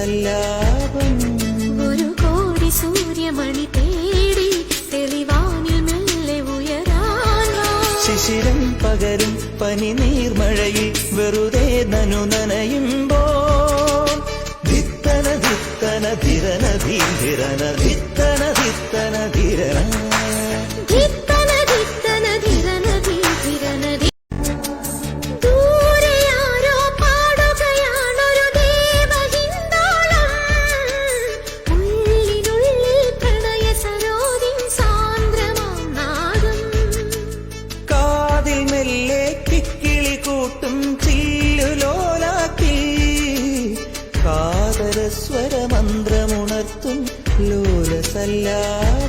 സല്ലാപം. ഒരു കോടി സൂര്യമണി തേടി തെളിവാനിൽ മെല്ലെ ഉയരാൻ ശിശിരം പകരും പനി നീർമഴയിൽ വെറുതെ നനു നനയുമ്പോൾ ധിത്തന ധിത്തന ധിരന ധീരന ധിത്തന ധിത്തന ധിരന സ്വരമന്ത്രമുണർത്തും ലോലസല്ലാപം.